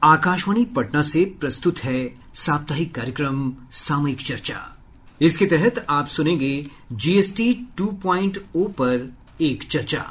आकाशवाणी पटना से प्रस्तुत है साप्ताहिक कार्यक्रम सामयिक चर्चा। इसके तहत आप सुनेंगे जीएसटी 2.0 पर एक चर्चा।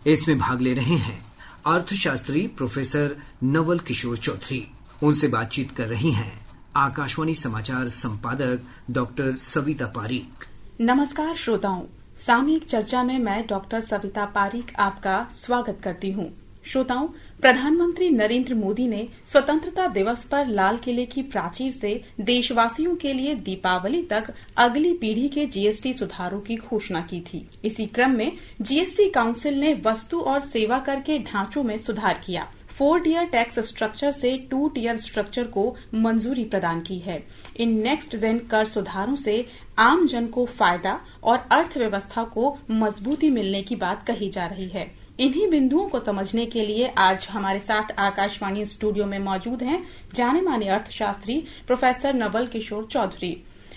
इसमें भाग ले रहे हैं अर्थशास्त्री प्रोफेसर नवल किशोर चौधरी। उनसे बातचीत कर रही हैं आकाशवाणी समाचार संपादक डॉक्टर सविता पारीक। नमस्कार श्रोताओं, सामयिक चर्चा में मैं डॉक्टर सविता पारीक आपका स्वागत करती हूँ। श्रोताओं, प्रधानमंत्री नरेंद्र मोदी ने स्वतंत्रता दिवस पर लाल किले की प्राचीर से देशवासियों के लिए दीपावली तक अगली पीढ़ी के जीएसटी सुधारों की घोषणा की थी। इसी क्रम में जीएसटी काउंसिल ने वस्तु और सेवा कर के ढांचों में सुधार किया। 4 टियर टैक्स स्ट्रक्चर से 2 टियर स्ट्रक्चर को मंजूरी प्रदान की है। इन नेक्स्ट जेन कर सुधारों से आम जन को फायदा और अर्थव्यवस्था को मजबूती मिलने की बात कही जा रही है। इन्हीं बिंदुओं को समझने के लिए आज हमारे साथ आकाशवाणी स्टूडियो में मौजूद हैं जाने माने अर्थशास्त्री प्रोफेसर नवल किशोर चौधरी।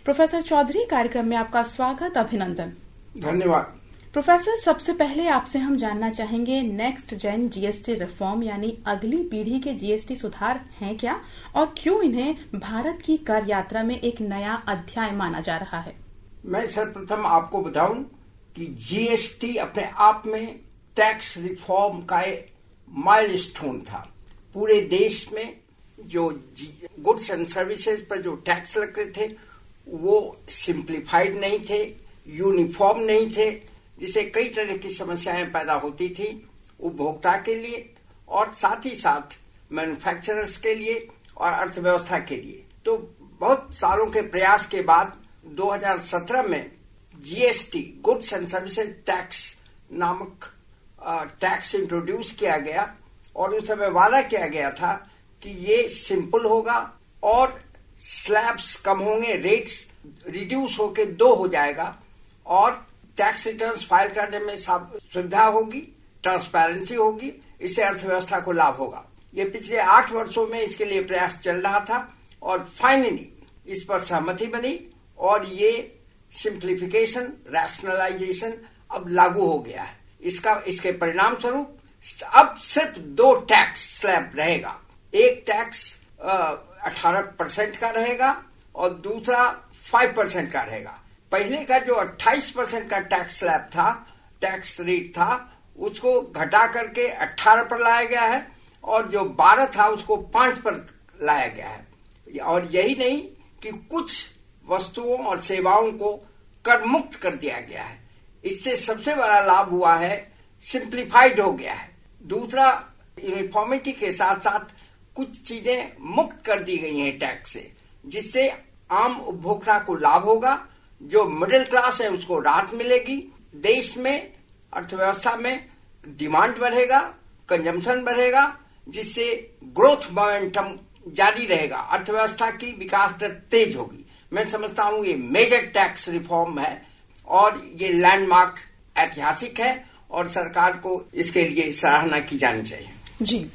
प्रोफेसर चौधरी, कार्यक्रम में आपका स्वागत, अभिनंदन। धन्यवाद। प्रोफेसर, सबसे पहले आपसे हम जानना चाहेंगे नेक्स्ट जेन जीएसटी रिफॉर्म यानी अगली पीढ़ी के जीएसटी सुधार हैं क्या और क्यों इन्हें भारत की कर यात्रा में एक नया अध्याय माना जा रहा है? मैं सर्वप्रथम आपको बताऊं कि जीएसटी अपने आप में टैक्स रिफॉर्म का माइलस्टोन था। पूरे देश में जो गुड्स एंड सर्विसेज पर जो टैक्स लगते थे वो सिंप्लीफाइड नहीं थे, यूनिफॉर्म नहीं थे, जिससे कई तरह की समस्याएं पैदा होती थी उपभोक्ता के लिए और साथ ही साथ मैन्युफैक्चरर्स के लिए और अर्थव्यवस्था के लिए। तो बहुत सालों के प्रयास के बाद 2017 में GST goods and services tax नामक टैक्स इंट्रोड्यूस किया गया और उस समय वादा किया गया था कि ये सिंपल होगा और स्लैब्स कम होंगे, रेट्स रिड्यूस होके 2 हो जाएगा और टैक्स रिटर्न्स फाइल करने में सुविधा होगी, ट्रांसपेरेंसी होगी, इससे अर्थव्यवस्था को लाभ होगा। ये पिछले 8 वर्षों में इसके लिए प्रयास चल रहा था और फाइनली इस पर सहमति बनी और ये सिंप्लीफिकेशन, रैशनलाइजेशन अब लागू हो गया है। इसके परिणाम स्वरूप अब सिर्फ 2 टैक्स स्लैब रहेगा। एक टैक्स 18% का रहेगा और दूसरा 5% का रहेगा। पहले का जो 28% का टैक्स स्लैब था, टैक्स रेट था, उसको घटा करके 18 पर लाया गया है और जो 12 था उसको 5 पर लाया गया है। और यही नहीं कि कुछ वस्तुओं और सेवाओं को कर मुक्त कर दिया गया है। इससे सबसे बड़ा लाभ हुआ है, सिंप्लीफाइड हो गया है। दूसरा, यूनिफॉर्मिटी के साथ साथ कुछ चीजें मुक्त कर दी गई हैं टैक्स से, जिससे आम उपभोक्ता को लाभ होगा। जो मिडिल क्लास है उसको राहत मिलेगी। देश में अर्थव्यवस्था में डिमांड बढ़ेगा, कंजम्पशन बढ़ेगा, जिससे ग्रोथ मोमेंटम जारी रहेगा, अर्थव्यवस्था की विकास दर तेज होगी। मैं समझता हूं ये मेजर टैक्स रिफॉर्म है और ये लैंडमार्क ऐतिहासिक है और सरकार को इसके लिए सराहना की जानी चाहिए। जी,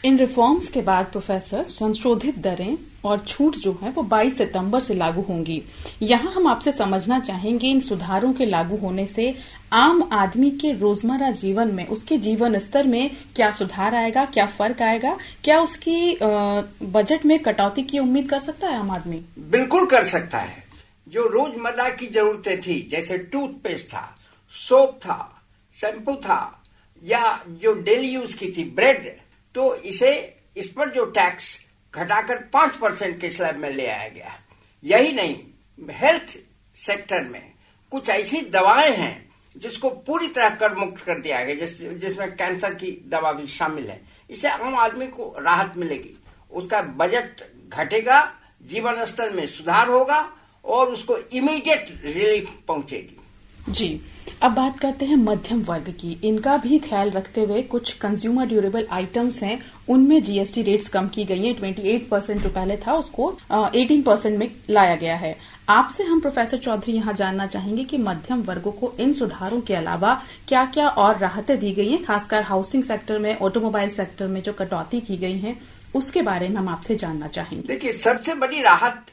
इन रिफॉर्म्स के बाद प्रोफेसर संशोधित दरें और छूट जो है वो 22 सितंबर से लागू होंगी। यहाँ हम आपसे समझना चाहेंगे इन सुधारों के लागू होने से आम आदमी के रोजमर्रा जीवन में, उसके जीवन स्तर में क्या सुधार आएगा, क्या फर्क आएगा, क्या उसकी बजट में कटौती की उम्मीद कर सकता है आम आदमी? बिल्कुल कर सकता है। जो रोजमर्रा की जरूरतें थी, जैसे टूथपेस्ट था, सोप था, शैम्पू था, या जो डेली यूज की थी ब्रेड, तो इस पर जो टैक्स घटाकर 5% के स्लैब में ले आया गया है। यही नहीं, हेल्थ सेक्टर में कुछ ऐसी दवाएं हैं जिसको पूरी तरह कर मुक्त कर दिया गया, जिसमें कैंसर की दवा भी शामिल है। इससे आम आदमी को राहत मिलेगी, उसका बजट घटेगा, जीवन स्तर में सुधार होगा और उसको इमीडिएट रिलीफ पहुंचेगी। जी, अब बात करते हैं मध्यम वर्ग की। इनका भी ख्याल रखते हुए कुछ कंज्यूमर ड्यूरेबल आइटम्स हैं, उनमें जीएसटी रेट्स कम की गई हैं। 28% जो पहले था उसको 18% में लाया गया है। आपसे हम प्रोफेसर चौधरी यहाँ जानना चाहेंगे कि मध्यम वर्गों को इन सुधारों के अलावा क्या क्या और राहतें दी गई हैं, खासकर हाउसिंग सेक्टर में, ऑटोमोबाइल सेक्टर में जो कटौती की गई है, उसके बारे में हम आपसे जानना चाहेंगे। देखिए, सबसे बड़ी राहत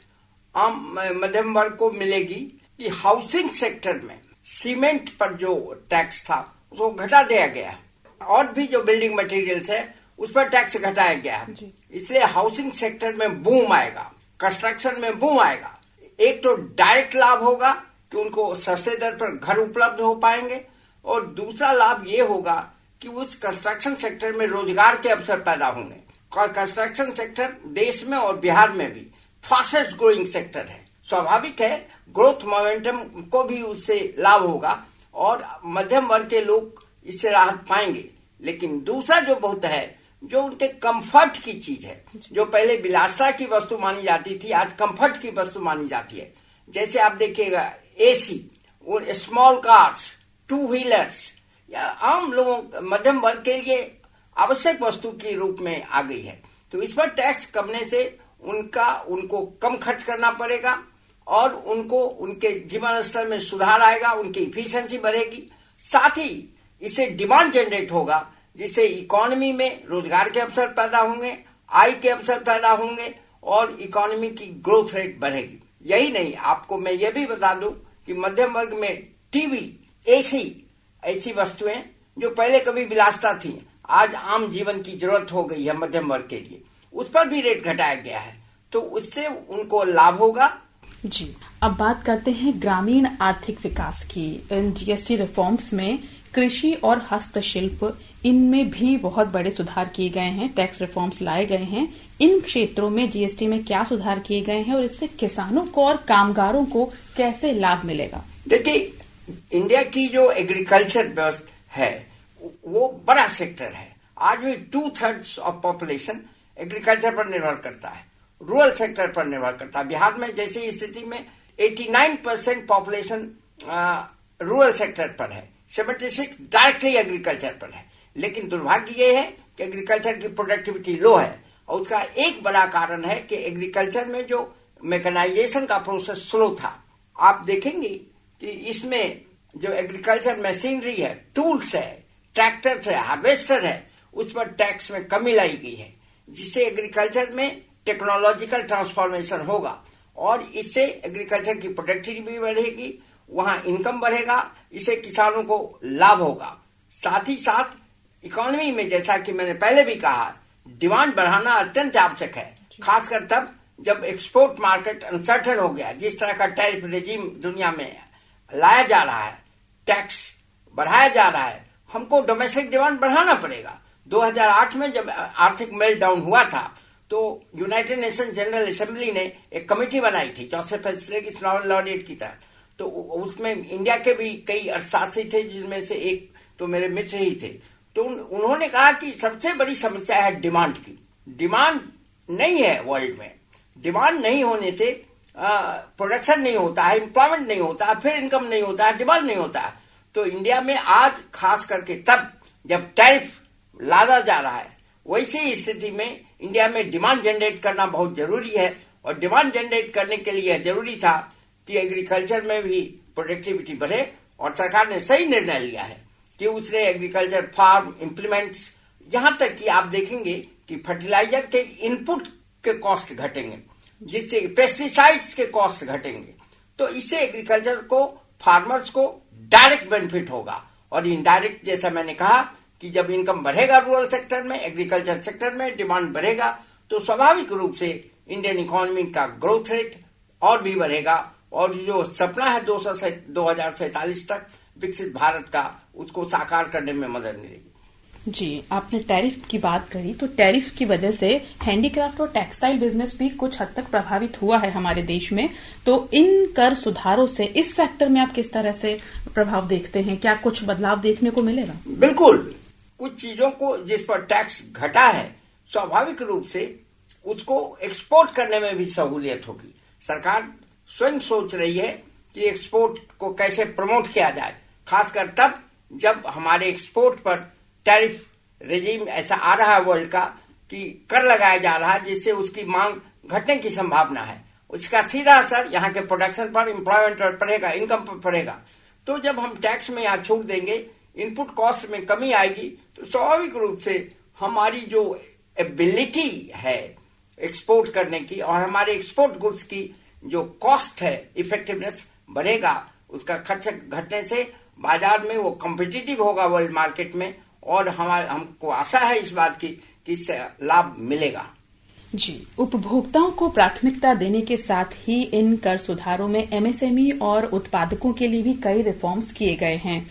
आम मध्यम वर्ग को मिलेगी कि हाउसिंग सेक्टर में सीमेंट पर जो टैक्स था उसको घटा दिया गया और भी जो बिल्डिंग मटेरियल्स है उस पर टैक्स घटाया गया है। इसलिए हाउसिंग सेक्टर में बूम आएगा, कंस्ट्रक्शन में बूम आएगा। एक तो डायरेक्ट लाभ होगा कि उनको सस्ते दर पर घर उपलब्ध हो पाएंगे, और दूसरा लाभ ये होगा कि उस कंस्ट्रक्शन सेक्टर में रोजगार के अवसर पैदा होंगे। कंस्ट्रक्शन सेक्टर देश में और बिहार में भी फास्टेस्ट ग्रोइंग सेक्टर है। स्वाभाविक है ग्रोथ मोमेंटम को भी उससे लाभ होगा और मध्यम वर्ग के लोग इससे राहत पाएंगे। लेकिन दूसरा जो बहुत है, जो उनके कंफर्ट की चीज है, जो पहले विलासिता की वस्तु मानी जाती थी, आज कंफर्ट की वस्तु मानी जाती है। जैसे आप देखिएगा AC, small cars, two wheelers या आम लोगों मध्यम वर्ग के लिए आवश्यक वस्तु के रूप में आ गई है। तो इस पर टैक्स कमने से उनको कम खर्च करना पड़ेगा और उनको उनके जीवन स्तर में सुधार आएगा, उनकी इफिशिएंसी बढ़ेगी। साथ ही इससे डिमांड जनरेट होगा, जिससे इकोनॉमी में रोजगार के अवसर पैदा होंगे, आय के अवसर पैदा होंगे और इकोनॉमी की ग्रोथ रेट बढ़ेगी। यही नहीं, आपको मैं ये भी बता दूं कि मध्यम वर्ग में टीवी, एसी ऐसी वस्तुएं जो पहले कभी विलासिता थी, आज आम जीवन की जरूरत हो गई है मध्यम वर्ग के लिए, उस पर भी रेट घटाया गया है। तो उससे उनको लाभ होगा। जी, अब बात करते हैं ग्रामीण आर्थिक विकास की। इन जीएसटी रिफॉर्म्स में कृषि और हस्तशिल्प, इनमें भी बहुत बड़े सुधार किए गए हैं, टैक्स रिफॉर्म्स लाए गए हैं। इन क्षेत्रों में जीएसटी में क्या सुधार किए गए हैं और इससे किसानों को और कामगारों को कैसे लाभ मिलेगा? देखिए, इंडिया की जो एग्रीकल्चर व्यवस्था है वो बड़ा सेक्टर है। आज भी 2/3 ऑफ पॉपुलेशन एग्रीकल्चर पर निर्भर करता है, रूरल सेक्टर पर निर्भर करता है। बिहार में जैसी स्थिति में 89% पॉपुलेशन रूरल सेक्टर पर है, 76 डायरेक्टली एग्रीकल्चर पर है। लेकिन दुर्भाग्य ये है कि एग्रीकल्चर की प्रोडक्टिविटी लो है, और उसका एक बड़ा कारण है कि एग्रीकल्चर में जो मैकेनाइजेशन का प्रोसेस स्लो था। आप देखेंगे कि इसमें जो एग्रीकल्चर मशीनरी है, टूल्स है, ट्रैक्टर है, हार्वेस्टर है, उस पर टैक्स में कमी लाई गई है, जिससे एग्रीकल्चर में टेक्नोलॉजिकल ट्रांसफॉर्मेशन होगा और इससे एग्रीकल्चर की प्रोडक्टिविटी भी बढ़ेगी, वहां इनकम बढ़ेगा, इससे किसानों को लाभ होगा। साथ ही साथ इकोनॉमी में, जैसा कि मैंने पहले भी कहा, डिमांड बढ़ाना अत्यंत आवश्यक है, खासकर तब जब एक्सपोर्ट मार्केट अनसर्टन हो गया। जिस तरह का टैरिफ रेजिम दुनिया में लाया जा रहा है, टैक्स बढ़ाया जा रहा है, हमको डोमेस्टिक डिमांड बढ़ाना पड़ेगा। 2008 में जब आर्थिक मेल्टडाउन हुआ था तो यूनाइटेड नेशन जनरल असेंबली ने एक कमेटी बनाई थी चौथे फैसले की नॉवल ऑडिट की तरह। तो उसमें इंडिया के भी कई अर्थशास्त्री थे, जिनमें से एक तो मेरे मित्र ही थे। तो उन्होंने कहा कि सबसे बड़ी समस्या है डिमांड की। डिमांड नहीं है वर्ल्ड में, डिमांड नहीं होने से प्रोडक्शन नहीं होता है, एम्प्लॉयमेंट नहीं होता है, फिर इनकम नहीं होता है, डिमांड नहीं होता है। तो इंडिया में आज खास करके तब जब टैरिफ लादा जा रहा है, वैसी स्थिति में इंडिया में डिमांड जनरेट करना बहुत जरूरी है। और डिमांड जनरेट करने के लिए जरूरी था कि एग्रीकल्चर में भी प्रोडक्टिविटी बढ़े, और सरकार ने सही निर्णय लिया है कि उसने एग्रीकल्चर फार्म इम्प्लीमेंट्स, यहां तक कि आप देखेंगे कि फर्टिलाइजर के इनपुट के कॉस्ट घटेंगे, जिससे पेस्टिसाइड्स के कॉस्ट घटेंगे। तो इससे एग्रीकल्चर को, फार्मर्स को डायरेक्ट बेनिफिट होगा। और इनडायरेक्ट, जैसा मैंने कहा कि जब इनकम बढ़ेगा रूरल सेक्टर में, एग्रीकल्चर सेक्टर में डिमांड बढ़ेगा, तो स्वाभाविक रूप से इंडियन इकोनॉमी का ग्रोथ रेट और भी बढ़ेगा। और जो सपना है 2047 तक विकसित भारत का, उसको साकार करने में मदद मिलेगी। जी, आपने टैरिफ की बात करी, तो टैरिफ की वजह से हैंडीक्राफ्ट और टेक्सटाइल बिजनेस भी कुछ हद तक प्रभावित हुआ है हमारे देश में। तो इन कर सुधारों से इस सेक्टर में आप किस तरह से प्रभाव देखते हैं? क्या कुछ बदलाव देखने को मिलेगा? बिल्कुल, कुछ चीजों को जिस पर टैक्स घटा है, स्वाभाविक रूप से उसको एक्सपोर्ट करने में भी सहूलियत होगी। सरकार स्वयं सोच रही है कि एक्सपोर्ट को कैसे प्रमोट किया जाए, खासकर तब जब हमारे एक्सपोर्ट पर टैरिफ रेजिम ऐसा आ रहा है वर्ल्ड का कि कर लगाया जा रहा है, जिससे उसकी मांग घटने की संभावना है। उसका सीधा असर यहाँ के प्रोडक्शन पर, एम्प्लॉयमेंट पर पड़ेगा, इनकम पर पड़ेगा। तो जब हम टैक्स में यहाँ छूट देंगे, इनपुट कॉस्ट में कमी आएगी, तो स्वाभाविक रूप से हमारी जो एबिलिटी है एक्सपोर्ट करने की और हमारे एक्सपोर्ट गुड्स की जो कॉस्ट है, इफेक्टिवनेस बढ़ेगा। उसका खर्च घटने से बाजार में वो कॉम्पिटिटिव होगा वर्ल्ड मार्केट में। और हमको आशा है इस बात की कि इससे लाभ मिलेगा। जी, उपभोक्ताओं को प्राथमिकता देने के साथ ही इन कर सुधारों में एमएसएमई और उत्पादकों के लिए भी कई रिफॉर्म्स किए गए हैं।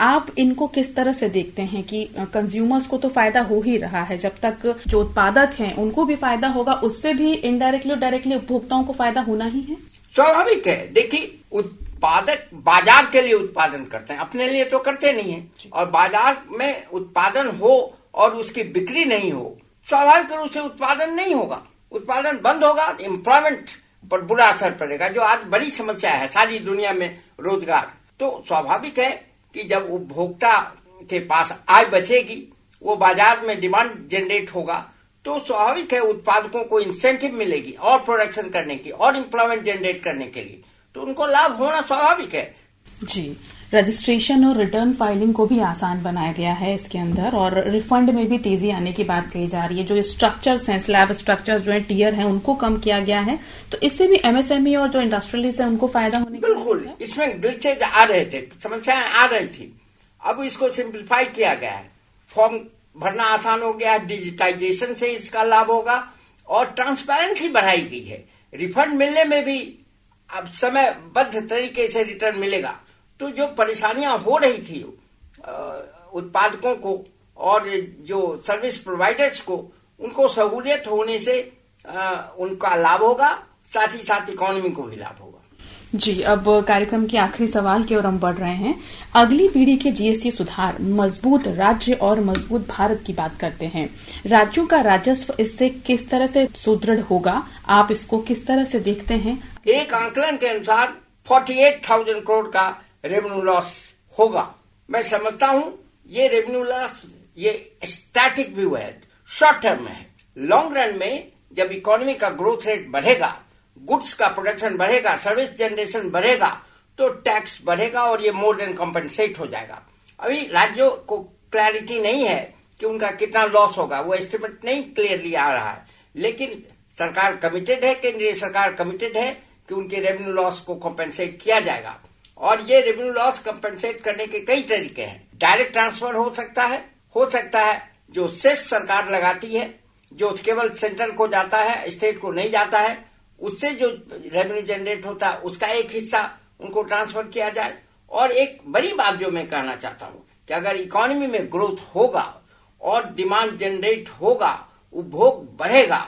आप इनको किस तरह से देखते हैं कि कंज्यूमर्स को तो फायदा हो ही रहा है, जब तक जो उत्पादक हैं उनको भी फायदा होगा, उससे भी इनडायरेक्टली और डायरेक्टली उपभोक्ताओं को फायदा होना ही है? स्वाभाविक है। देखिए, उत्पादक बाजार के लिए उत्पादन करते हैं, अपने लिए तो करते नहीं है। और बाजार में उत्पादन हो और उसकी बिक्री नहीं हो, स्वाभाविक रूप से उत्पादन नहीं होगा, उत्पादन बंद होगा, एम्प्लॉयमेंट पर बुरा असर पड़ेगा, जो आज बड़ी समस्या है सारी दुनिया में, रोजगार। तो स्वाभाविक है कि जब उपभोक्ता के पास आय बचेगी, वो बाजार में डिमांड जनरेट होगा, तो स्वाभाविक है उत्पादकों को इंसेंटिव मिलेगी और प्रोडक्शन करने की और एम्प्लॉयमेंट जनरेट करने के लिए, तो उनको लाभ होना स्वाभाविक है। जी, रजिस्ट्रेशन और रिटर्न फाइलिंग को भी आसान बनाया गया है इसके अंदर, और रिफंड में भी तेजी आने की बात कही जा रही है। जो स्ट्रक्चर्स हैं, स्लैब स्ट्रक्चर्स जो है, टियर हैं, उनको कम किया गया है, तो इससे भी एमएसएमई और जो इंडस्ट्रियलिस्ट है उनको फायदा होने का। बिल्कुल, इसमें ग्लिचेज आ रहे थे, समस्याएं आ रही थी, अब इसको सिंप्लीफाई किया गया है, फॉर्म भरना आसान हो गया, डिजिटाइजेशन से इसका लाभ होगा और ट्रांसपेरेंसी बढ़ाई गई है। रिफंड मिलने में भी अब समयबद्ध तरीके से रिटर्न मिलेगा, तो जो परेशानियां हो रही थी उत्पादकों को और जो सर्विस प्रोवाइडर्स को, उनको सहूलियत होने से उनका लाभ होगा, साथ ही साथ इकोनॉमी को भी लाभ होगा। जी, अब कार्यक्रम के आखिरी सवाल की ओर हम बढ़ रहे हैं। अगली पीढ़ी के जीएसटी सुधार मजबूत राज्य और मजबूत भारत की बात करते हैं। राज्यों का राजस्व इससे किस तरह से सुदृढ़ होगा, आप इसको किस तरह से देखते हैं? एक आंकलन के अनुसार 48,000 करोड़ का रेवेन्यू लॉस होगा। मैं समझता हूं ये रेवेन्यू लॉस ये स्टैटिक व्यू है, शॉर्ट टर्म में है। लॉन्ग रन में जब इकोनॉमी का ग्रोथ रेट बढ़ेगा, गुड्स का प्रोडक्शन बढ़ेगा, सर्विस जनरेशन बढ़ेगा, तो टैक्स बढ़ेगा और ये मोर देन कॉम्पेंसेट हो जाएगा। अभी राज्यों को क्लैरिटी नहीं है कि उनका कितना लॉस होगा, वो एस्टिमेट नहीं क्लियरली आ रहा है, लेकिन सरकार कमिटेड है, केंद्रीय सरकार कमिटेड है कि उनके रेवेन्यू लॉस को कॉम्पेंसेट किया जाएगा। और ये रेवेन्यू लॉस कॉम्पेंसेट करने के कई तरीके हैं। डायरेक्ट ट्रांसफर हो सकता है जो सेस सरकार लगाती है, जो केवल सेंट्रल को जाता है, स्टेट को नहीं जाता है, उससे जो रेवेन्यू जनरेट होता है उसका एक हिस्सा उनको ट्रांसफर किया जाए। और एक बड़ी बात जो मैं कहना चाहता हूं कि अगर इकोनॉमी में ग्रोथ होगा और डिमांड जनरेट होगा, उपभोग बढ़ेगा,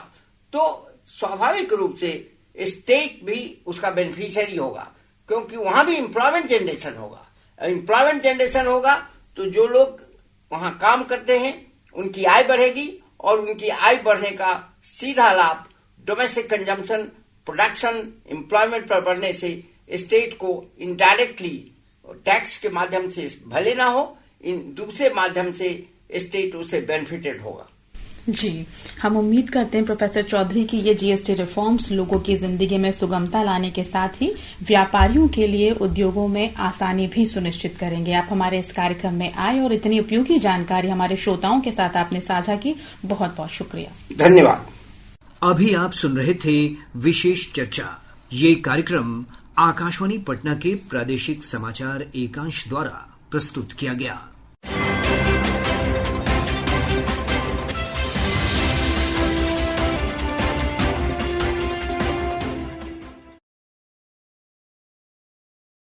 तो स्वाभाविक रूप से स्टेट भी उसका बेनिफिशियरी होगा, क्योंकि वहां भी एम्प्लॉयमेंट जनरेशन होगा। एम्प्लॉयमेंट जनरेशन होगा तो जो लोग वहां काम करते हैं उनकी आय बढ़ेगी, और उनकी आय बढ़ने का सीधा लाभ डोमेस्टिक कंजम्पशन, प्रोडक्शन, एम्प्लॉयमेंट पर बढ़ने से स्टेट को इनडायरेक्टली टैक्स के माध्यम से भले ना हो, इन दूसरे माध्यम से स्टेट उससे बेनिफिटेड होगा। जी, हम उम्मीद करते हैं प्रोफेसर चौधरी की ये जीएसटी रिफॉर्म्स लोगों की जिंदगी में सुगमता लाने के साथ ही व्यापारियों के लिए उद्योगों में आसानी भी सुनिश्चित करेंगे। आप हमारे इस कार्यक्रम में आए और इतनी उपयोगी जानकारी हमारे श्रोताओं के साथ आपने साझा की, बहुत बहुत शुक्रिया। धन्यवाद। अभी आप सुन रहे थे विशेष चर्चा। ये कार्यक्रम आकाशवाणी पटना के प्रादेशिक समाचार एकांश द्वारा प्रस्तुत किया गया।